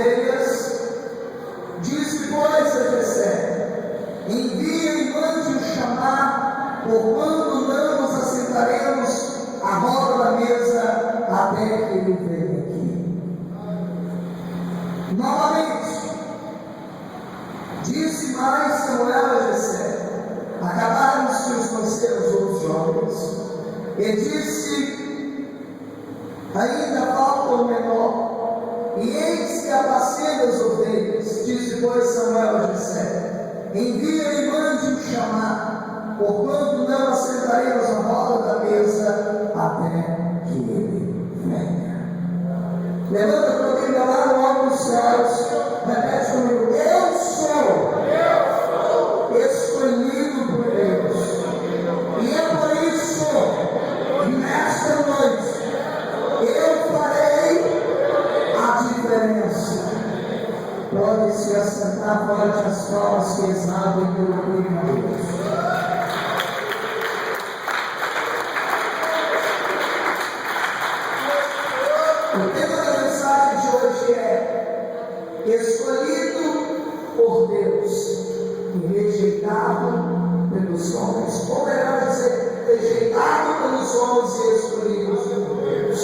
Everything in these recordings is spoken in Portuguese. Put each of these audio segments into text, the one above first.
ovelhas, disse, pois, a Jessé: envia e mande-o chamar, porquanto não nos assentaremos à roda da mesa até que ele venha aqui. Novamente, disse mais Samuel a Jessé: acabaram-se os conselhos outros homens, e disse: ainda falta o menor, e eis que apacenta as ovelhas. Disse, pois, Samuel a Jessé: envia e mande-o chamar, porquanto não assentaremos a roda da mesa até que ele venha. Levanta a tua Bíblia lá no alto dos céus, repete comigo: eu sou escolhido por Deus, e é por isso, nesta noite, eu farei a diferença. Pode se assentar, forte as palmas que exalem pelo glória a Deus. O tema da mensagem de hoje é escolhido por Deus e rejeitado pelos homens. Ou melhor dizer, rejeitado pelos homens e escolhido por Deus.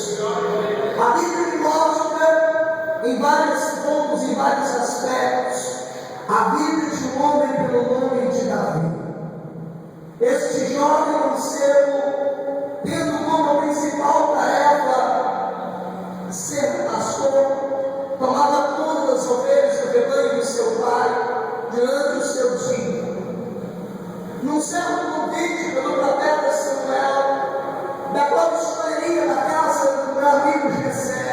A Bíblia mostra em vários pontos, em vários aspectos, a vida de um homem pelo nome de Davi. Este jovem mancebo, tendo como principal tarefa ser pastor, tomava conta das ovelhas do rebanho do seu pai durante o seu dia. Num certo convite pelo profeta Samuel, da qual escolheria da casa do meu amigo Jessé,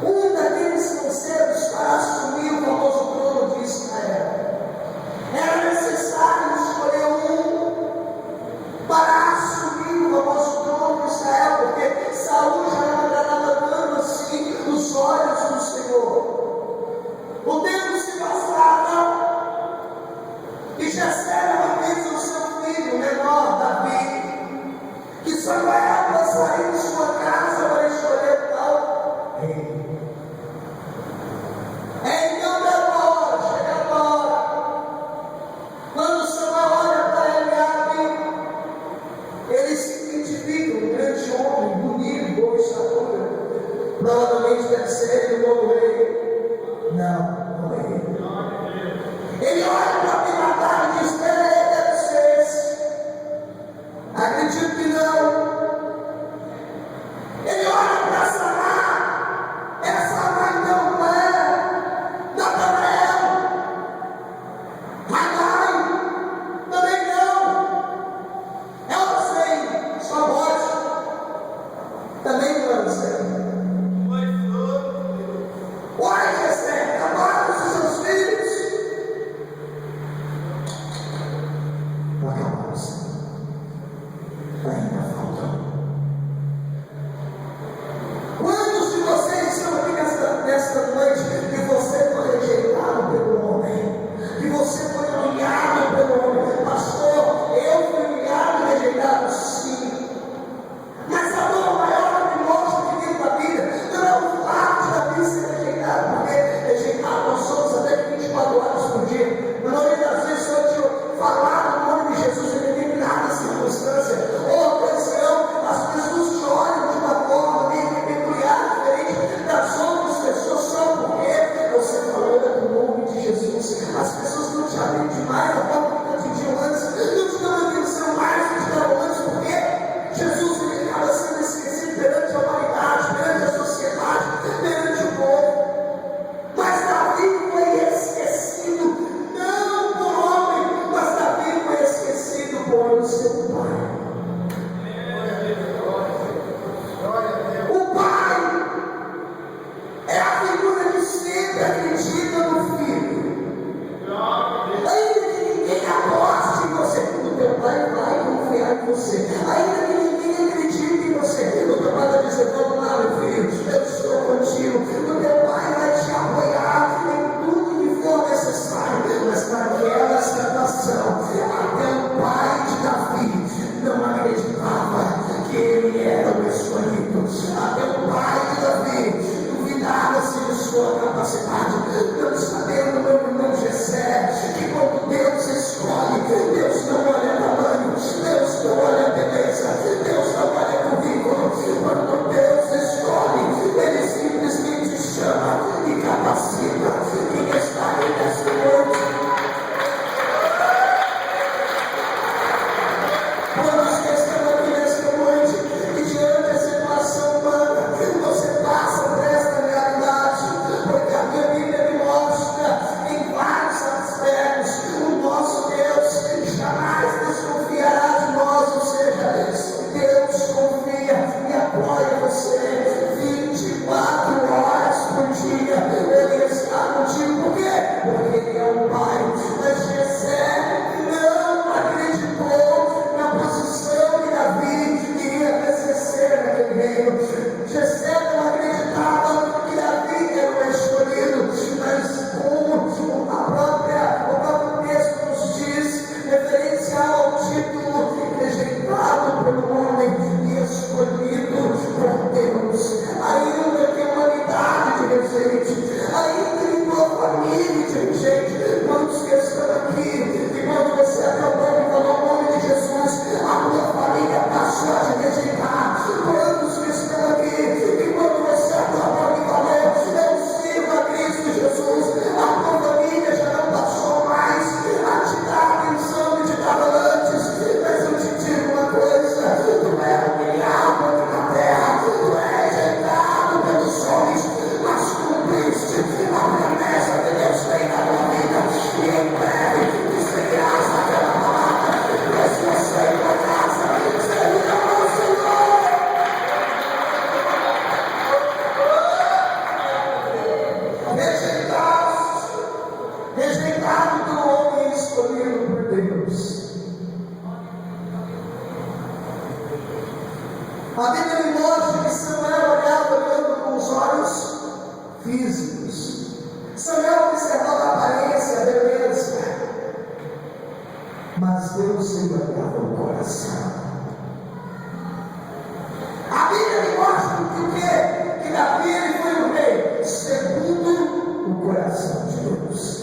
um daqueles conselhos para assumir o famoso trono de Israel. Era necessário escolher um para assumir o famoso trono de Israel, porque Saul já não agradava tanto assim os olhos do Senhor. O tempo se passava e Jessé dava vez ao seu filho menor, Davi, que Samuel passaria em sua casa para escolher tal rei. Então chegava a hora, quando Samuel olha para Eliabe, ele se identifica, um grande homem, bonito, boa estatura, provavelmente deve ser o novo rei. Não é ele. Ele olha para Abiatar e diz: deve ser esse. Acredito que não. Ele olha para Samar, essa mãe não é. Natanael, Hagai, também não. Ela sei, sua voz, também não sei. Olha, Jessé, agora os seus filhos capacidade. Não está dentro do meu irmão Jessé, que quando Deus escolhe, Deus não olha tamanho, Deus não olha beleza, Deus não olha currículo. Quando Deus escolhe, Ele simplesmente chama e capacita. Quem está aí nessa noite? Quantos que estão aqui nesta noite e diante da situação humana, você passa por esta realidade, porque a minha Bíblia me mostra em vários aspectos o nosso Deus jamais desconfiará de nós, ou seja, se Deus confia e apoia você 24 horas por dia, Ele está contigo. Por quê? Porque Ele é um Pai. Mas Jessé não acreditou na posição que Davi iria exercer naquele reino. Jessé não acreditava que Davi era o escolhido, mas como o próprio texto nos diz, referencial ao título, rejeitado pelo homem e escolhido por Deus. Ainda que humanidade de gente, ainda que tua família de gente, quantos que estão aqui, e quando você acabou de falar o nome de Jesus, a tua família passou a te rejeitar. Quantos que estão aqui, e quando você acabou de falar, eu sirvo a Cristo Jesus, a tua família já não passou mais a te dar atenção que te dava antes. Mas eu te digo uma coisa: tu é humilhado aqui na terra, tu é rejeitado pelos homens, mas cumpriste a promessa que Deus tem na tua vida, e em breve tu seguirás naquela palavra. Mas você e tua casa servirão ao Senhor. Rejeitado do homem escolhido por Deus. A Bíblia me mostra que Samuel olhava olhando com os olhos físicos. Samuel observava a aparência, a beleza, mas Deus olhava o coração. A Bíblia me mostra que Davi foi o rei segundo o coração de Deus.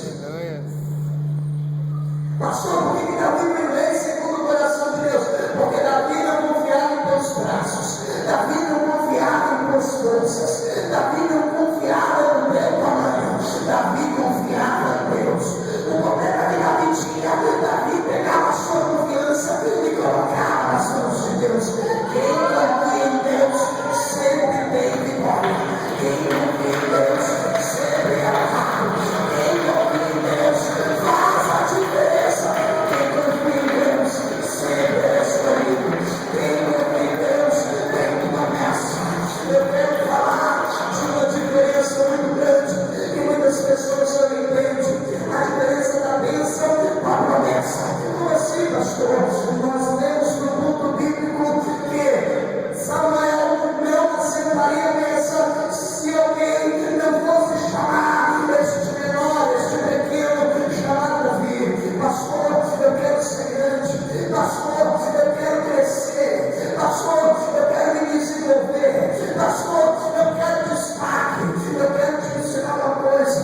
Pastor, por que Davi foi o rei segundo o coração de Deus? Porque Davi não confiava em teus braços, Davi não confiava em tuas forças, Davi não confiava no teu tamanho, Davi confiava em Deus. O problema que Davi tinha, Davi pegava a sua confiança e colocava nas mãos de Deus. Quem confia em Deus sempre tem vitória. Quem confia em Deus sempre é honrado. Quem confia em Deus faz a diferença. Quem confia em Deus sempre é escolhido. Quem confia em Deus tem promessa. Eu quero falar de uma diferença muito grande que muitas pessoas não entendem. A diferença da bênção com a promessa. Como assim, pastor? Nós lemos no culto bíblico que Samuel não aceitaria a bênção se alguém não fosse chamar este menor, este pequeno, chamado Davi. Pastor, eu quero ser grande. Pastor, eu quero crescer. Pastor, eu quero me desenvolver. Pastor, eu quero destaque. Eu quero te ensinar uma coisa: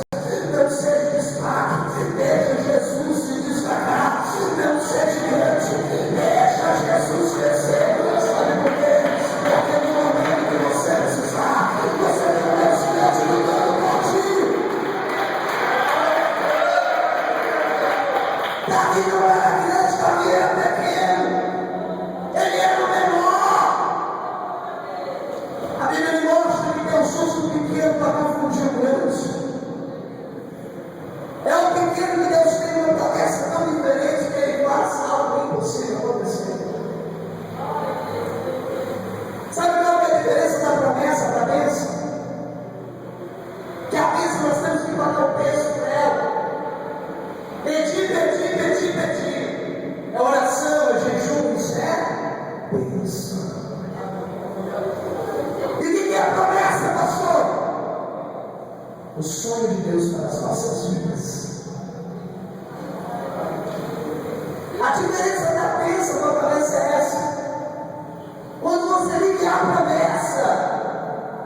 não seja destaque, deixa Jesus se destacar. Não seja grande, deixa Jesus crescer. Sabe por quê? Porque no momento que você precisar, você tem Deus grande lutando por ti. Davi não era grande, Davi era pequeno. Ele era o menor. A Bíblia me mostra que Deus usa o pequeno para confundir o grande. É o pequeno que Deus tem uma promessa tão diferente que Ele faz algo impossível acontecer. Sabe qual é a diferença da promessa para a bênção? Que a bênção nós temos que pagar o preço por ela. Pedir, pedir, pedir, pedir. É oração, é jejum, isso é bênção. E o que é a promessa, pastor? O sonho de Deus para as nossas vidas. A diferença da bênção com a promessa é essa. Quando você vive a promessa,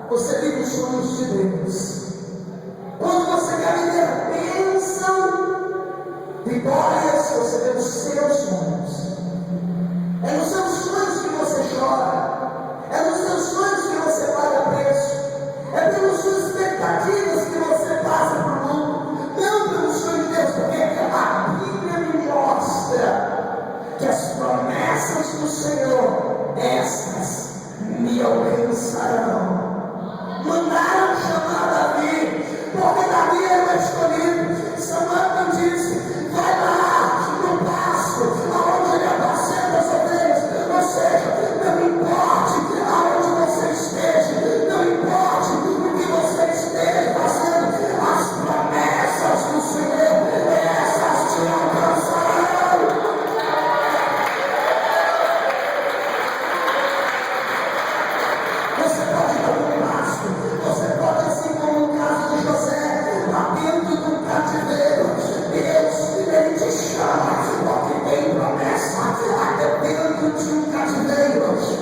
você vive os sonhos de Deus. Quando expectativas que você passa para o mundo, não pelo sonho de Deus, porque a Bíblia me mostra que as promessas do Senhor, estas me alcançarão. Mandaram chamar Davi, porque Davi era o escolhido. Samuel disse: vai lá no pasto, aonde ele apacenta as ovelhas. Ou seja, não importe aonde você esteja, não importe o que você esteja fazendo, as promessas do Senhor, essas te alcançarão. Você pode estar no pasto, você pode, assim como no caso de José, lá dentro do cativeiro. Deus, ele te chama, porque tem promessa até dentro de um cativeiro.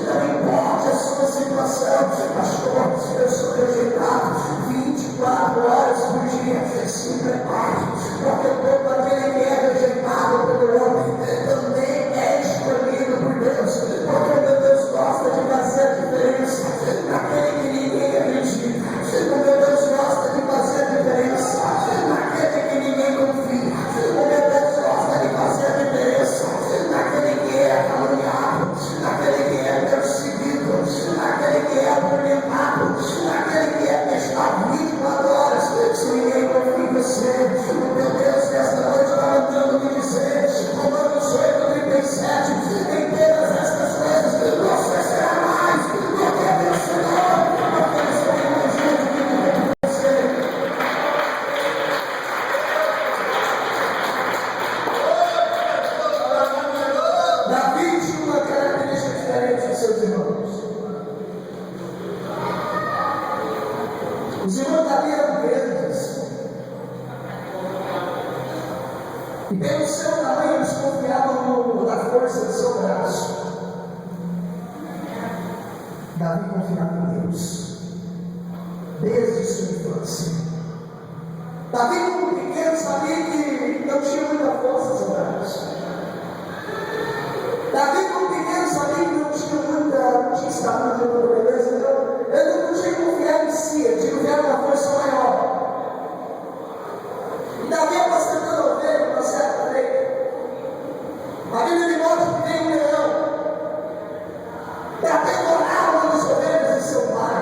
Não importa a sua situação, pastor, eu sou rejeitado 24 horas por dia. Se prepare, porque todo aquele que é rejeitado pelo homem também é escolhido por Deus, porque meu Deus gosta de fazer a diferença naquele que ninguém acredita. O meu Deus gosta de fazer a diferença naquele que ninguém confia. O meu Deus gosta de fazer a diferença naquele que é caluniado, naquele que é perseguido, naquele que é atormentado, naquele que é testado 24 horas. Se ninguém confia em você, o meu Deus nesta noite está mandando me dizer, Romanos 8:37, em todas estas coisas você será mais do que vencedor, porque eu sou o que você. Davi tinha uma característica diferente dos seus irmãos. Os irmãos de Davi eram grandes, e pelo seu tamanho eles confiavam na força do seu braço. Davi confiava em Deus desde sua infância. Davi, como pequeno, sabia que não tinha muita força no seu braço. Davi, como pequeno, sabia que não tinha estamina, não tinha beleza, então ele não podia confiar em si, ele tinha que confiar numa força maior. E Davi apacentando a ovelha numa certa feita. A Bíblia me mostra que tem um leão para devorar uma das ovelhas de seu pai.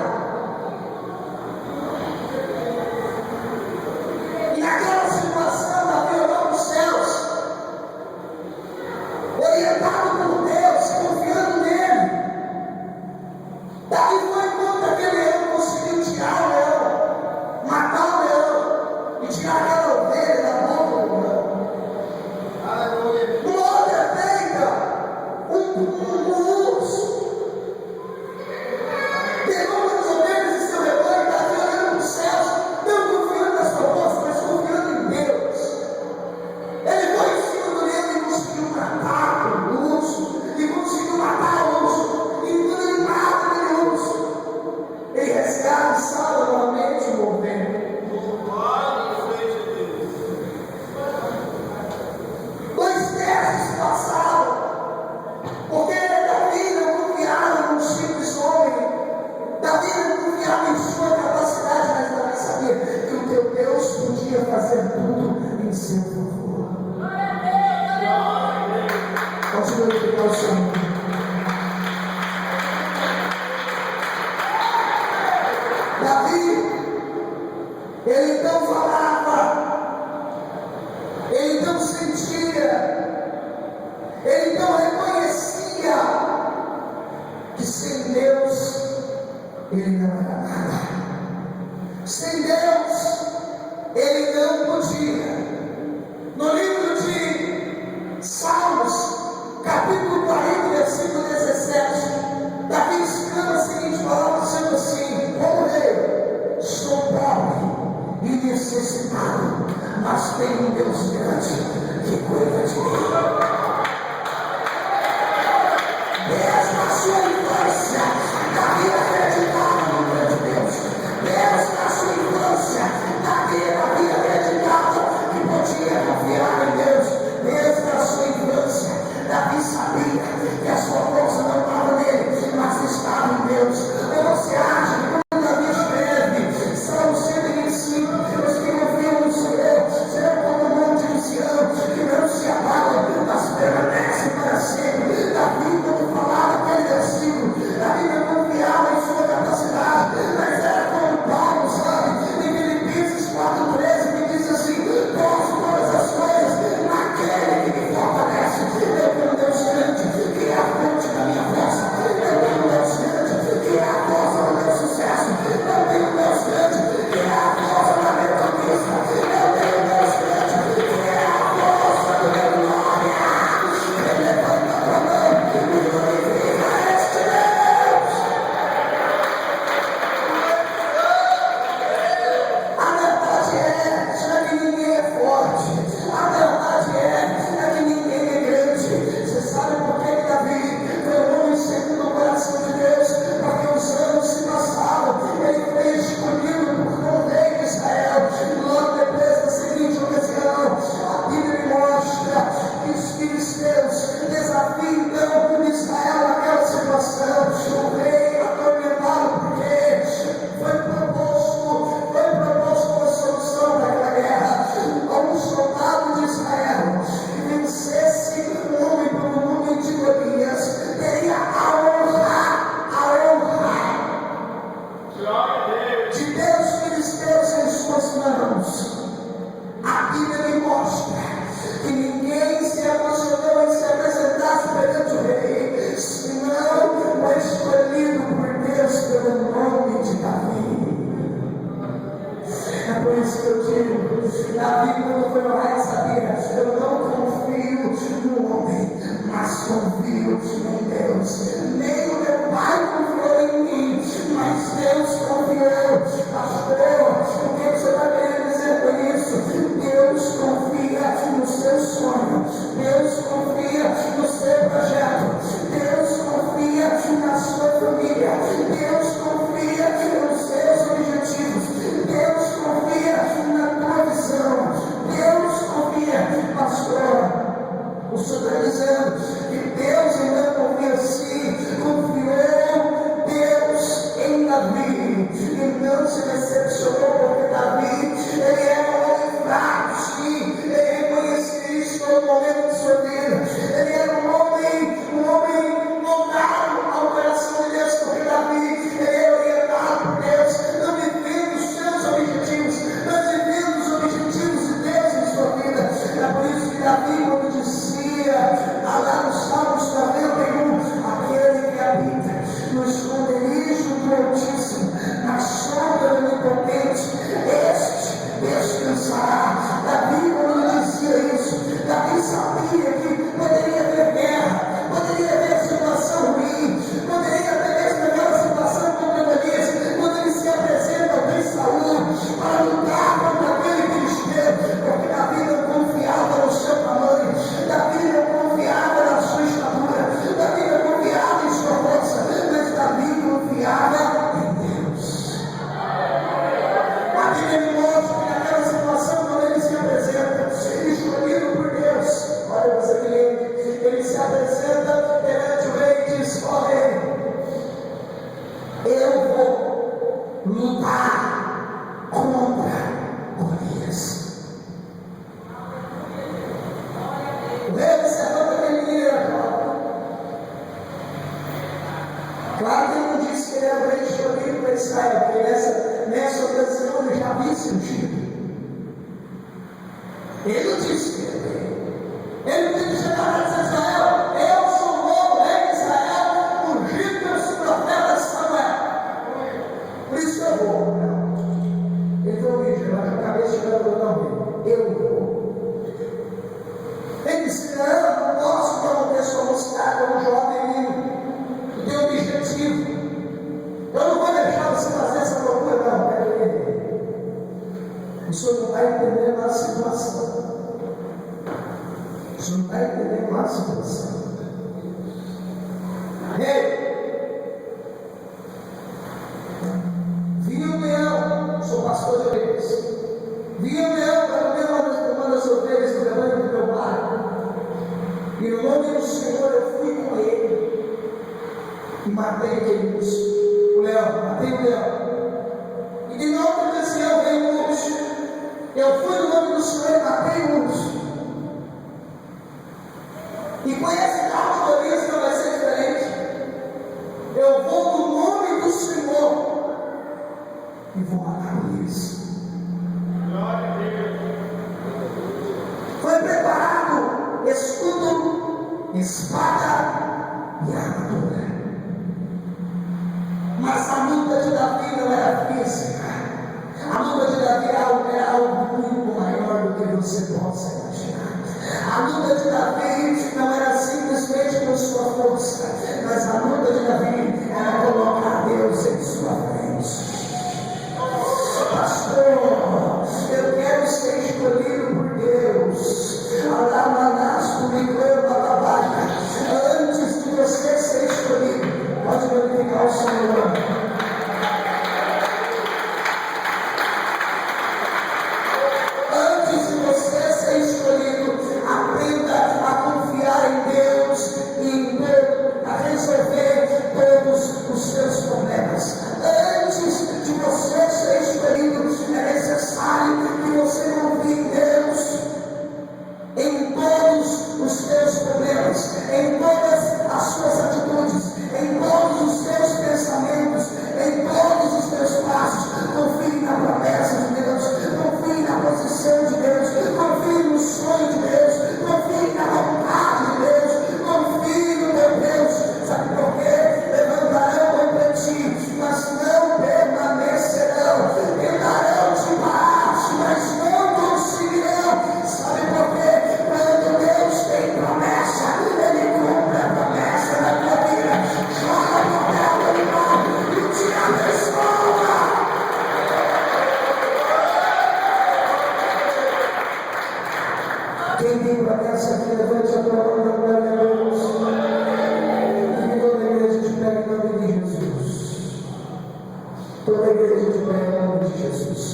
E naquela situação, Davi olhou para os céus, orientado por Deus, confiando nele. Davi foi contra aquele leão, conseguiu tirar o leão, matar o leão e tirar aquela ovelha da boca do leão. Uma outra feita, um urso pegou uma das ovelhas de seu rebanho. Davi olhando para os céus, não confiando na sua força, mas confiando em Deus. Ele foi em cima do leão e conseguiu matar o urso, e conseguiu matar o urso. E quando ele mata aquele urso, ele resgata e salva novamente o ovelha. Dois testes passaram, porque Davi não confiava num simples homem. Davi não confiava em sua capacidade, mas Davi sabia que o teu Deus podia fazer tudo em seu favor. Pode glorificar o seu nome. Davi, ele então falava, ele então sentia, ele então reconhecia que sem Deus ele não era nada. Sem Deus ele não podia. No livro de Salmos, capítulo 40, versículo 17, Davi exclama a seguinte palavra, dizendo assim: como rei, sou pobre e necessitado, mas tenho um Deus grande que cuida de mim. Desde a sua infância, Davi acreditava no grande Deus. Desde a sua infância, Davi acreditava que podia confiar em Deus. Desde a sua infância, Davi sabia que a sua força não estava nele, mas estava em Deus. E você acha que quando Davi escreve Salmo 125, É por isso que eu digo, Davi, quando foi orar, sabia, eu não confio no homem, mas confio em Deus. Nem o meu pai confiou em mim, mas Deus confiou. Pastor, o que você está querendo dizer com isso? Deus confia no seu sonho, Deus confia no seu projeto, Deus confia na sua família, Deus confia nos seus objetivos, Deus confia na tua visão, Deus confia. Pastor, o Senhor está dizendo que Deus ainda confia sim, confiou Deus em Davi, e não se decepcionou, porque Davi, ele era um homem fraco, sim, ele reconhecia isso no momento de sua vida, ele era um homem voltado ao coração de Deus, porque Davi, ele era orientado por Deus, não vivendo os seus objetivos, mas vivendo os objetivos de Deus em sua vida. É por isso que Davi, quando dizia, lá no Salmos 91, aquele que habita no esconderijo do Altíssimo, na sombra do Onipotente, este descansará. Davi, quando dizia isso, Davi sabia que poderia haver guerra, poderia haver situação ruim, poderia haver mesmo aquela situação contra Golias, quando ele se apresenta ao rei Saul para lutar contra aquele filisteu, porque Davi não confiava no seu tamanho, Davi não confiava na sua estatura, Davi não confiava em sua força, mas Davi confiava em Deus. A Bíblia mostra que naquela situação, quando ele se apresenta, escolhido por Deus, olha você que lindo, ele se apresenta perante o rei e diz: ó rei, eu vou lutar contra Golias. O rei observando aquele menino. Claro que ele não disse que ele era o rei escolhido para Israel, porque nessa ocasião ele já havia sentido. Ele não disse que ele era rei. Ele não disse chegar para dizer: Israel, eu sou o novo rei de Israel, ungido pelos profetas Samuel. Por isso que eu vou. Ele foi humilde, mas a cabeça chegando não, eu vou. Ele disse: não posso promover sua mocidade como jovem menino. Eu tenho um objetivo. Eu não vou deixar você fazer essa loucura, não. O senhor não vai entender a situação. O senhor não vai entender a situação. Vi um leão, sou pastor de ovelhas. Vi um leão para comer uma das ovelhas do rebanho do meu pai. E no nome do Senhor eu fui com ele e matei aquele urso. O leão, matei o leão. E de novo desse leão veio o urso. Eu fui no nome do Senhor e matei o urso. E com esse carro de Golias não vai ser diferente. Eu vou no nome do Senhor e vou matar Golias. Foi preparado escudo, espada e armadura. Mas a luta de Davi não era física. A luta de Davi era algo muito maior do que você possa imaginar. A luta de Davi não era simplesmente por sua força, mas a luta de Davi era colocar Deus em sua frente. Pastor, eu quero ser escolhido por Deus. Antes de você ser escolhido, pode glorificar o Senhor. Antes de você ser escolhido, aprenda a confiar em Deus e a resolver todos Quem tem promessa aqui, levante a tua mão na glória a Deus. E toda a igreja de pé em nome de Jesus. Toda a igreja de pé em nome de Jesus.